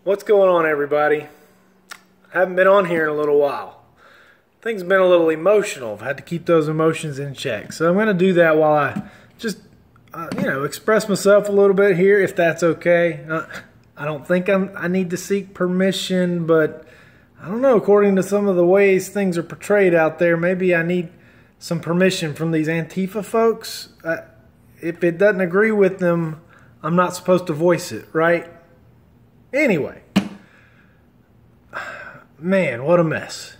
What's going on, everybody? I haven't been on here in a little while. Things have been a little emotional. I've had to keep those emotions in check. So I'm going to do that while I just, express myself a little bit here, if that's okay. I don't think I need to seek permission, but I don't know, according to some of the ways things are portrayed out there, maybe I need some permission from these Antifa folks. If it doesn't agree with them, I'm not supposed to voice it, right? Anyway, man, what a mess.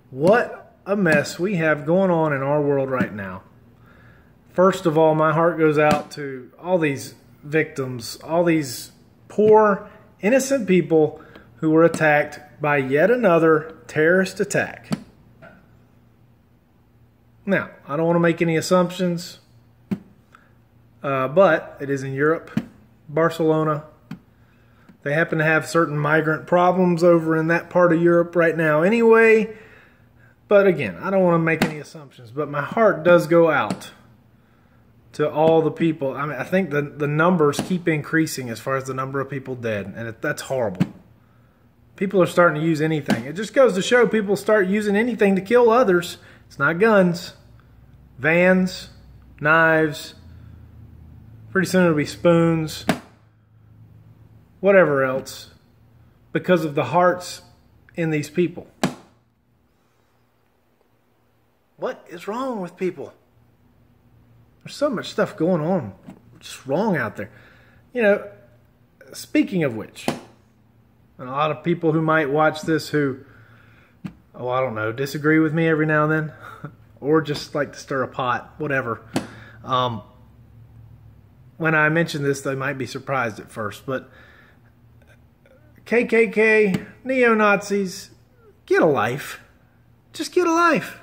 What a mess we have going on in our world right now. First of all, my heart goes out to all these victims, all these poor, innocent people who were attacked by yet another terrorist attack. Now, I don't want to make any assumptions, but it is in Europe, Barcelona. They happen to have certain migrant problems over in that part of Europe right now anyway. But again, I don't want to make any assumptions, but my heart does go out to all the people. I mean, I think the numbers keep increasing as far as the number of people dead, and that's horrible. People are starting to use anything. It just goes to show people start using anything to kill others. It's not guns, vans, knives. Pretty soon it'll be spoons, whatever else, because of the hearts in these people. What is wrong with people? There's so much stuff going on just wrong out there. You know, speaking of which, and a lot of people who might watch this who, I don't know, disagree with me every now and then, or just like to stir a pot, whatever. When I mention this, they might be surprised at first, but KKK, neo-Nazis, get a life. Just get a life.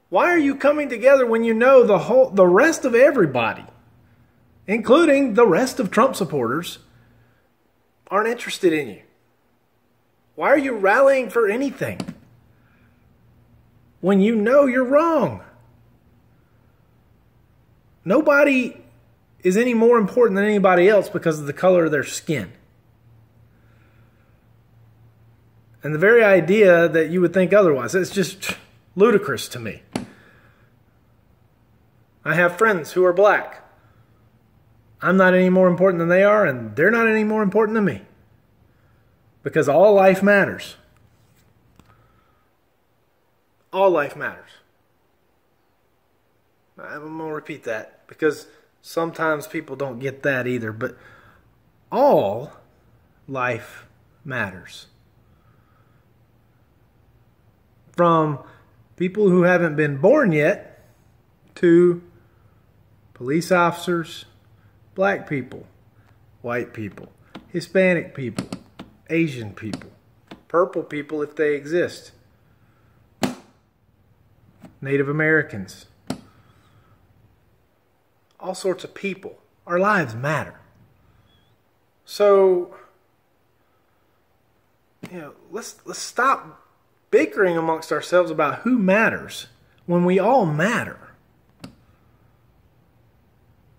Why are you coming together when you know the rest of everybody, including the rest of Trump supporters, aren't interested in you? Why are you rallying for anything when you know you're wrong? Nobody is any more important than anybody else because of the color of their skin. And the very idea that you would think otherwise, it's just ludicrous to me. I have friends who are black. I'm not any more important than they are, and they're not any more important than me. Because all life matters. All life matters. I'm going to repeat that because sometimes people don't get that either. But all life matters. From people who haven't been born yet to police officers, black people, white people, Hispanic people, Asian people, purple people if they exist, Native Americans, all sorts of people. Our lives matter. So, let's stop bickering amongst ourselves about who matters when we all matter.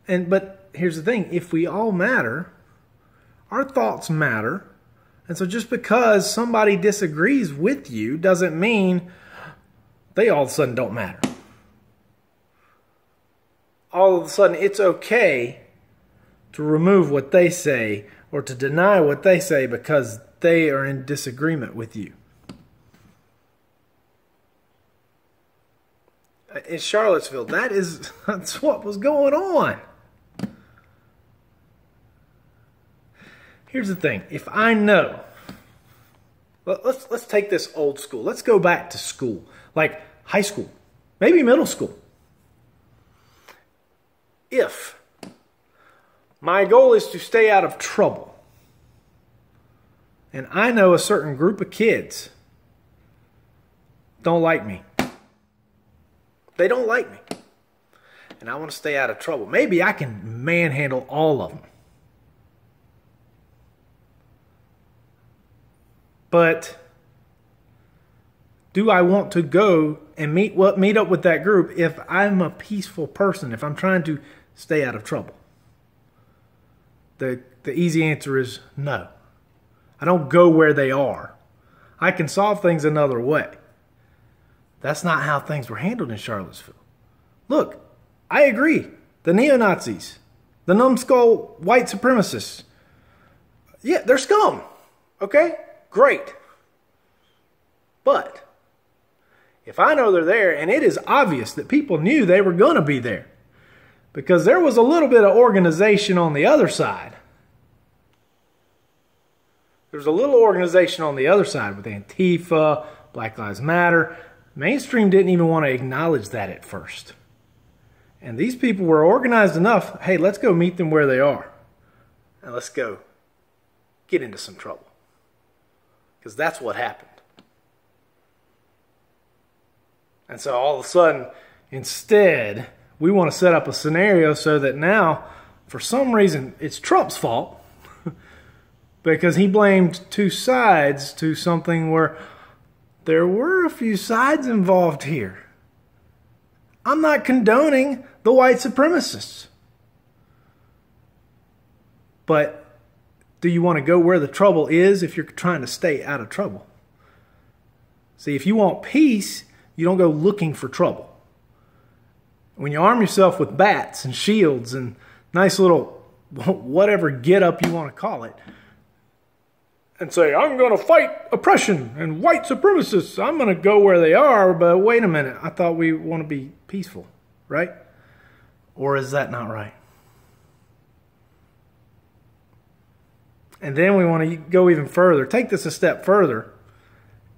But here's the thing, if we all matter, our thoughts matter. And so just because somebody disagrees with you doesn't mean they all of a sudden don't matter. All of a sudden it's okay to remove what they say or to deny what they say because they are in disagreement with you. In Charlottesville, that's what was going on. Here's the thing. If I know, let's take this old school. Let's go back to school, like high school, maybe middle school. If my goal is to stay out of trouble, and I know a certain group of kids don't like me, they don't like me, and I want to stay out of trouble, maybe I can manhandle all of them. But do I want to go and meet up with that group if I'm a peaceful person, if I'm trying to stay out of trouble? The easy answer is no. I don't go where they are. I can solve things another way. That's not how things were handled in Charlottesville. Look, I agree. The neo-Nazis, the numbskull white supremacists, yeah, they're scum. Okay? Great. But if I know they're there, and it is obvious that people knew they were going to be there, because there was a little bit of organization on the other side. There's a little organization on the other side with Antifa, Black Lives Matter. Mainstream didn't even want to acknowledge that at first. And these people were organized enough, hey, let's go meet them where they are. And let's go get into some trouble. Because that's what happened. And so all of a sudden, instead, we want to set up a scenario so that now, for some reason, it's Trump's fault. Because he blamed two sides to something where there were a few sides involved here. I'm not condoning the white supremacists. But do you want to go where the trouble is if you're trying to stay out of trouble? See, if you want peace, you don't go looking for trouble. When you arm yourself with bats and shields and nice little whatever get up you want to call it, and say, I'm going to fight oppression and white supremacists. I'm going to go where they are, but wait a minute. I thought we want to be peaceful, right? Or is that not right? And then we want to go even further. Take this a step further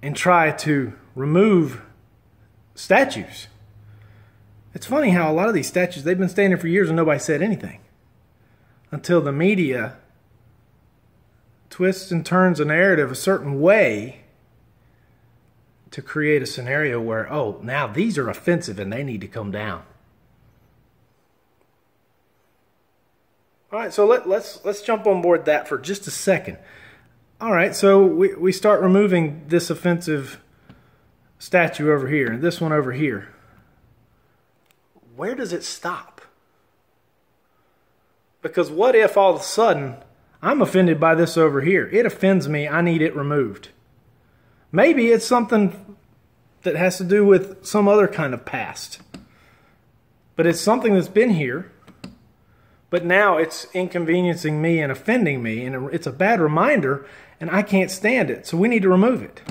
and try to remove statues. It's funny how a lot of these statues, they've been standing for years and nobody said anything. Until the media twists and turns a narrative a certain way to create a scenario where, oh, now these are offensive and they need to come down. All right, so let's jump on board that for just a second. All right, so we start removing this offensive statue over here and this one over here. Where does it stop? Because what if all of a sudden I'm offended by this over here. It offends me. I need it removed. Maybe it's something that has to do with some other kind of past. But it's something that's been here. But now it's inconveniencing me and offending me. And it's a bad reminder. And I can't stand it. So we need to remove it.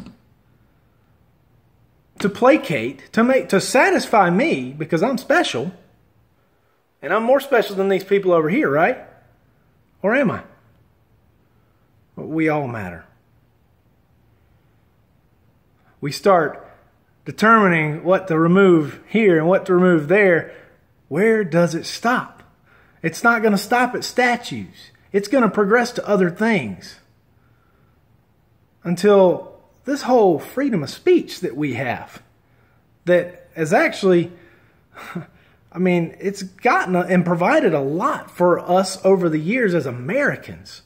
To placate, to satisfy me, because I'm special. And I'm more special than these people over here, right? Or am I? We all matter. We start determining what to remove here and what to remove there. Where does it stop? It's not going to stop at statues. It's going to progress to other things. Until this whole freedom of speech that we have, that is actually, I mean, it's gotten and provided a lot for us over the years as Americans.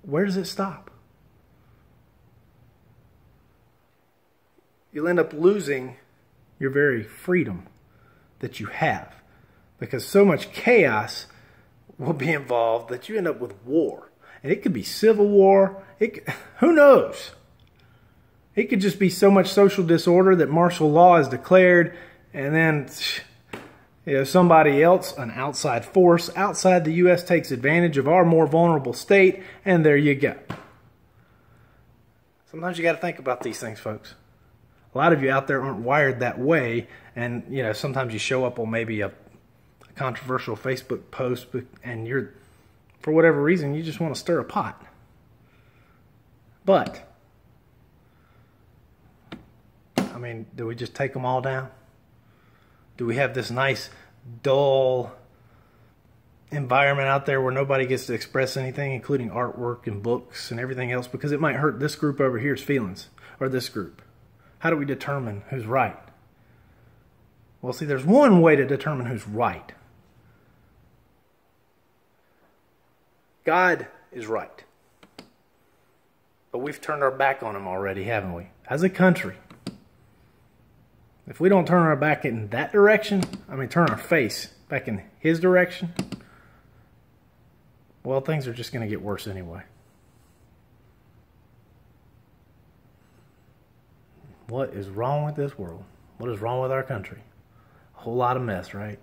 Where does it stop? You'll end up losing your very freedom that you have, because so much chaos will be involved that you end up with war. And it could be civil war. Who knows? It could just be so much social disorder that martial law is declared, and then somebody else, an outside force outside the U.S. takes advantage of our more vulnerable state, and there you go. Sometimes you got to think about these things, folks. A lot of you out there aren't wired that way, and sometimes you show up on maybe a controversial Facebook post, and you're, for whatever reason, you just want to stir a pot. But, I mean, do we just take them all down? Do we have this nice, dull environment out there where nobody gets to express anything, including artwork and books and everything else, because it might hurt this group over here's feelings, or this group? How do we determine who's right? Well, see, there's one way to determine who's right. God is right. But we've turned our back on him already, haven't we? As a country. If we don't turn our back in that direction, turn our face back in his direction, well, things are just going to get worse anyway. What is wrong with this world? What is wrong with our country? A whole lot of mess, right?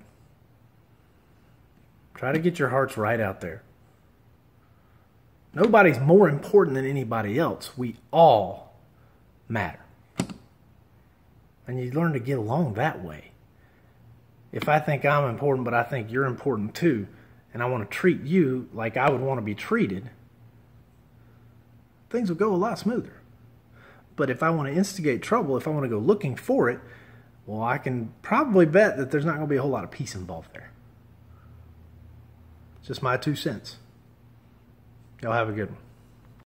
Try to get your hearts right out there. Nobody's more important than anybody else. We all matter. And you learn to get along that way. If I think I'm important, but I think you're important too, and I want to treat you like I would want to be treated, things will go a lot smoother. But if I want to instigate trouble, if I want to go looking for it, well, I can probably bet that there's not going to be a whole lot of peace involved there. Just my 2 cents. Y'all have a good one.